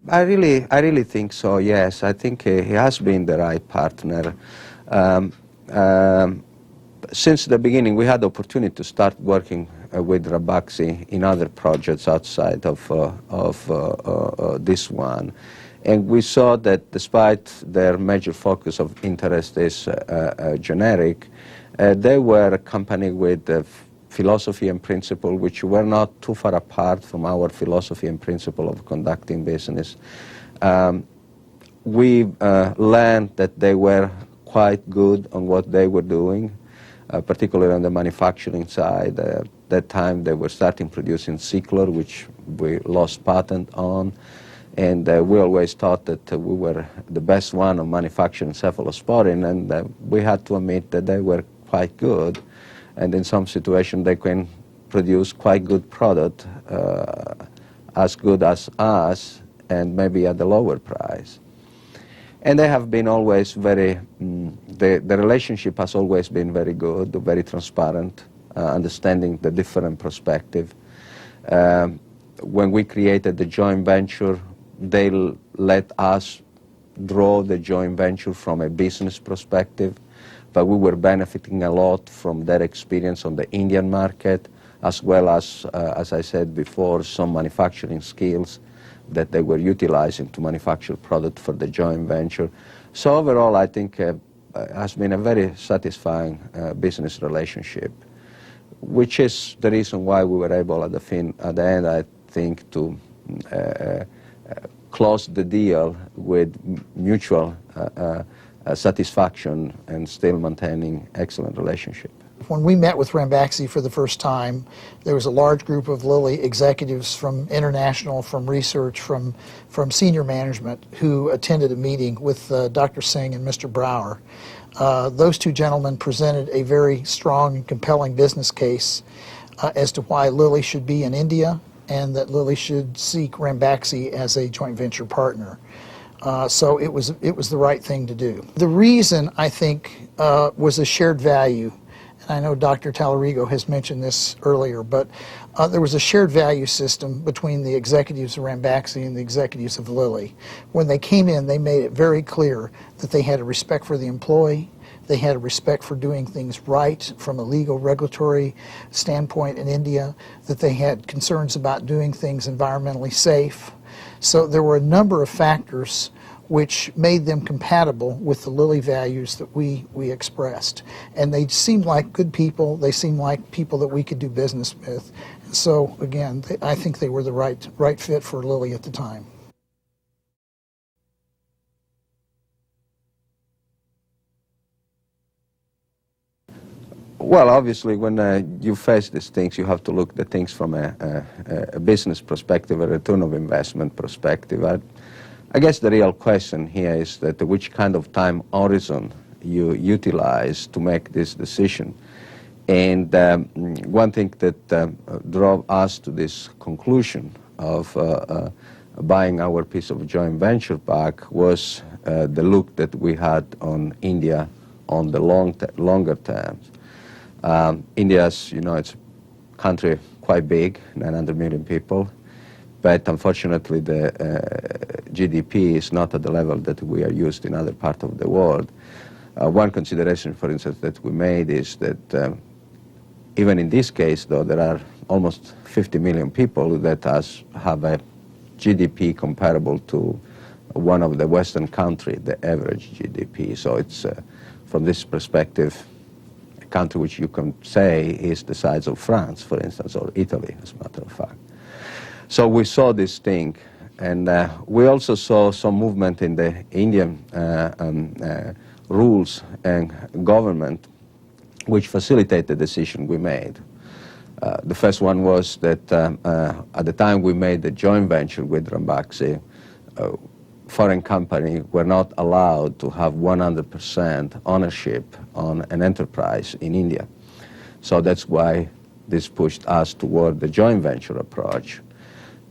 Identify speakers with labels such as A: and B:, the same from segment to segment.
A: I really think so. Yes, I think he has been the right partner. Um, um, since the beginning, we had the opportunity to start working with Rabaxi in other projects outside of this one. And we saw that despite their major focus of interest is generic, they were a company with philosophy and principle which were not too far apart from our philosophy and principle of conducting business. We learned that they were quite good on what they were doing, particularly on the manufacturing side. At that time they were starting producing Ciclor, which we lost patent on. And we always thought that we were the best one on manufacturing cephalosporin, and we had to admit that they were quite good. And in some situations they can produce quite good product, as good as us, and maybe at a lower price. And they have been always very, the relationship has always been very good, very transparent, understanding the different perspective. When we created the joint venture, they let us draw the joint venture from a business perspective, but we were benefiting a lot from their experience on the Indian market, as well as I said before, some manufacturing skills that they were utilizing to manufacture product for the joint venture. So overall, I think it has been a very satisfying business relationship, which is the reason why we were able at the end, I think, to close the deal with mutual satisfaction and still maintaining excellent relationship.
B: When we met with Ranbaxy for the first time, there was a large group of Lilly executives from international, from research, from senior management who attended a meeting with Dr. Singh and Mr. Brower. Those two gentlemen presented a very strong and compelling business case as to why Lilly should be in India and that Lilly should seek Ranbaxy as a joint venture partner. So it was the right thing to do. The reason, I think, was a shared value. I know Dr. Talarigo has mentioned this earlier, but there was a shared value system between the executives of Ranbaxy and the executives of Lilly. When they came in, they made it very clear that they had a respect for the employee, they had a respect for doing things right from a legal regulatory standpoint in India, that they had concerns about doing things environmentally safe. So there were a number of factors which made them compatible with the Lilly values that we expressed. And they seemed like good people, they seemed like people that we could do business with. So again, I think they were the right fit for Lilly at the time.
A: Well, obviously, when you face these things, you have to look at things from a business perspective, a return of investment perspective. I guess the real question here is that which kind of time horizon you utilize to make this decision. And one thing that drove us to this conclusion of buying our piece of joint venture back was the look that we had on India on the longer term. India's, it's a country quite big, 900 million people. But unfortunately, the GDP is not at the level that we are used in other parts of the world. One consideration, for instance, that we made is that even in this case, though, there are almost 50 million people that have a GDP comparable to one of the Western countries, the average GDP. So it's, from this perspective, a country which you can say is the size of France, for instance, or Italy, as a matter of fact. So we saw this thing, and we also saw some movement in the Indian rules and government which facilitate the decision we made. The first one was that at the time we made the joint venture with Ranbaxy, foreign companies were not allowed to have 100% ownership on an enterprise in India. So that's why this pushed us toward the joint venture approach.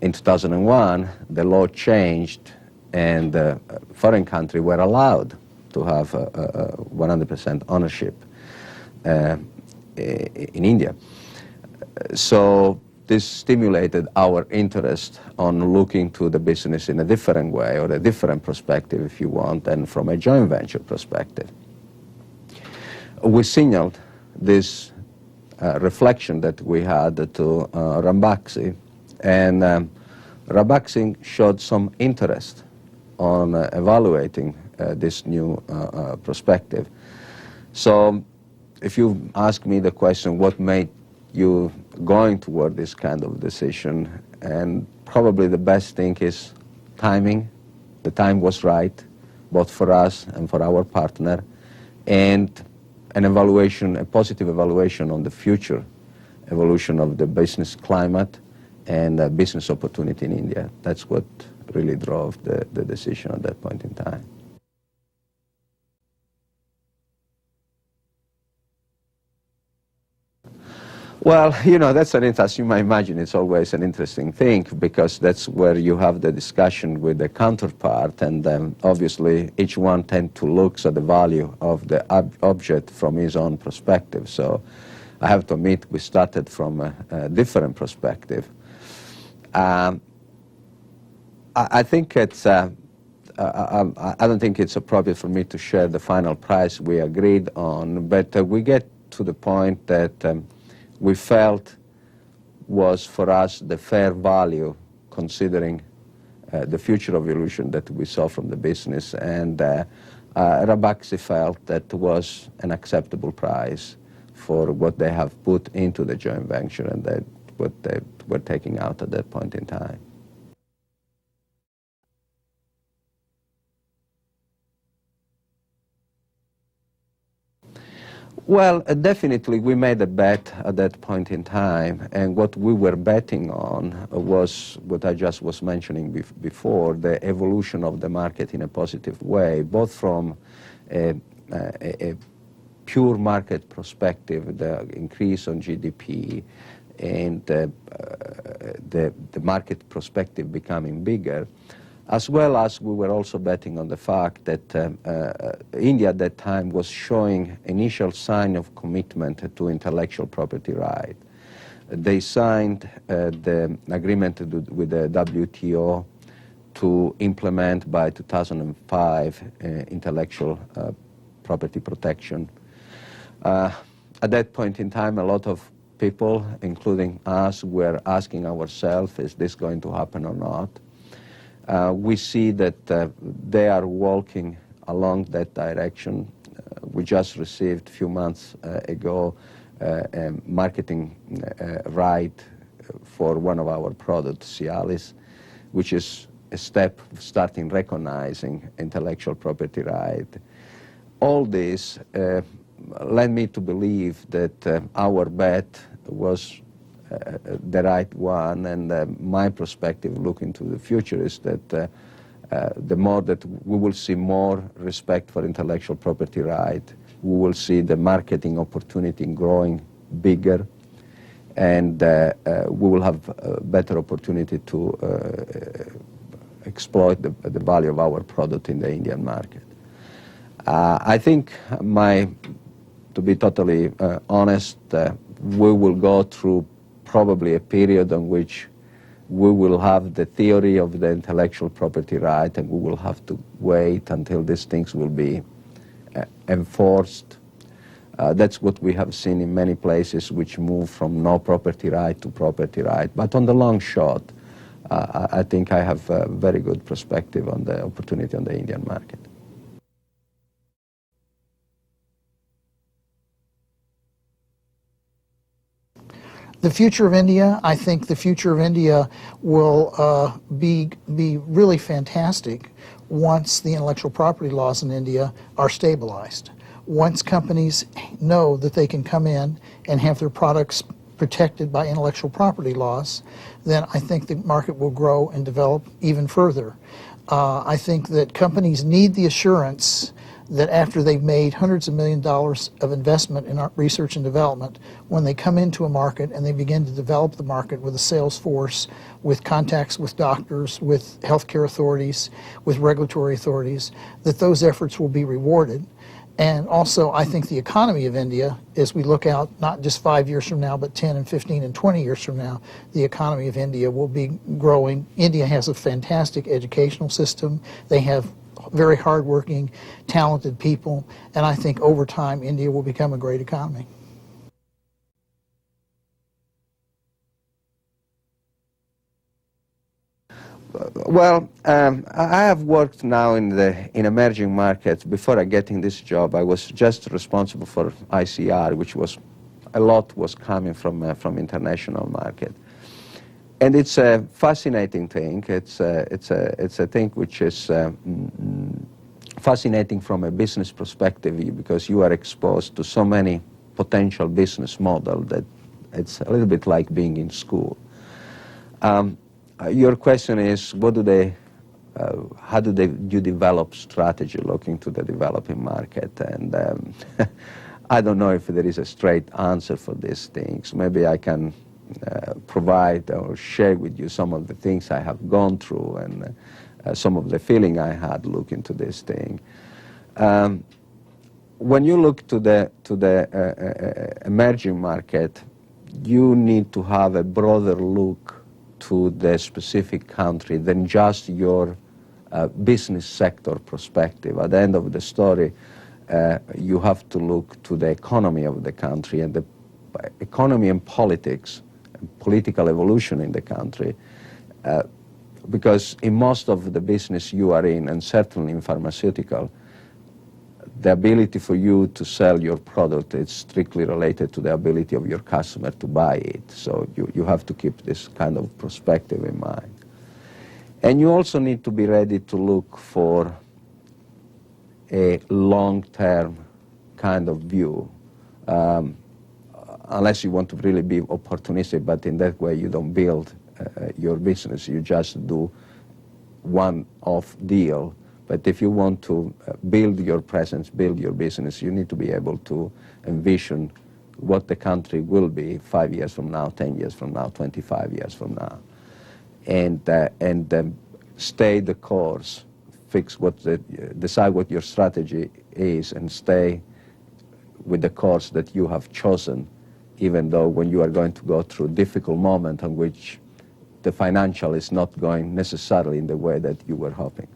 A: In 2001, the law changed, and foreign countries were allowed to have 100% ownership in India. So this stimulated our interest on looking to the business in a different way, or a different perspective, if you want, and from a joint venture perspective. We signaled this reflection that we had to Ranbaxy, and Ranbaxy showed some interest on evaluating this new perspective. So if you ask me the question, what made you going toward this kind of decision, and probably the best thing is timing. The time was right, both for us and for our partner, and an evaluation, a positive evaluation on the future evolution of the business climate and business opportunity in India. That's what really drove the decision at that point in time. Well, you know, that's as you might imagine, it's always an interesting thing, because that's where you have the discussion with the counterpart, and obviously each one tends to look at the value of the object from his own perspective. So I have to admit, we started from a different perspective. I think it's, I don't think it's appropriate for me to share the final price we agreed on, but we get to the point that we felt was for us the fair value, considering the future evolution that we saw from the business, and Ranbaxy felt that was an acceptable price for what they have put into the joint venture and that what they were taking out at that point in time. Well, definitely we made a bet at that point in time, and what we were betting on was what I just was mentioning before, the evolution of the market in a positive way, both from a pure market perspective, the increase on GDP, and the market perspective becoming bigger, as well as we were also betting on the fact that India at that time was showing initial sign of commitment to intellectual property right. They signed the agreement with the WTO to implement by 2005 intellectual property protection. At that point in time, a lot of people, including us, were asking ourselves, is this going to happen or not? We see that they are walking along that direction. We just received a few months ago a marketing right for one of our products, Cialis, which is a step starting recognizing intellectual property right. All this led me to believe that our bet was the right one, and my perspective looking to the future is that the more that we will see more respect for intellectual property right, we will see the marketing opportunity growing bigger, and we will have a better opportunity to exploit the value of our product in the Indian market. I think to be totally honest, we will go through probably a period in which we will have the theory of the intellectual property right, and we will have to wait until these things will be enforced. That's what we have seen in many places which move from no property right to property right. But on the long shot, I think I have a very good perspective on the opportunity on the Indian market.
B: The future of India, I think the future of India will be really fantastic once the intellectual property laws in India are stabilized. Once companies know that they can come in and have their products protected by intellectual property laws, then I think the market will grow and develop even further. I think that companies need the assurance that after they've made hundreds of $millions of investment in research and development, when they come into a market and they begin to develop the market with a sales force, with contacts with doctors, with healthcare authorities, with regulatory authorities, that those efforts will be rewarded. And also, I think the economy of India, as we look out not just 5 years from now, but 10 and 15 and 20 years from now, the economy of India will be growing. India has a fantastic educational system. They have very hardworking, talented people. And I think over time, India will become a great economy.
A: Well, I have worked now in emerging markets. Before I getting this job, I was just responsible for ICR, which was a lot was coming from international market, and it's a fascinating thing. It's a thing which is fascinating from a business perspective because you are exposed to so many potential business models that it's a little bit like being in school. Your question is, what do they, how do you develop strategy looking to the developing market? And I don't know if there is a straight answer for these things. Maybe I can provide or share with you some of the things I have gone through and some of the feeling I had looking to this thing. When you look to the emerging market, you need to have a broader look to the specific country than just your business sector perspective. At the end of the story, you have to look to the economy of the country and the economy and politics, and political evolution in the country. Because in most of the business you are in, and certainly in pharmaceutical, the ability for you to sell your product is strictly related to the ability of your customer to buy it. So you have to keep this kind of perspective in mind. And you also need to be ready to look for a long-term kind of view, unless you want to really be opportunistic, but in that way you don't build your business, you just do one-off deal. But if you want to build your presence, build your business, you need to be able to envision what the country will be 5 years from now, 10 years from now, 25 years from now. And stay the course, decide what your strategy is and stay with the course that you have chosen, even though when you are going to go through a difficult moment on which the financial is not going necessarily in the way that you were hoping.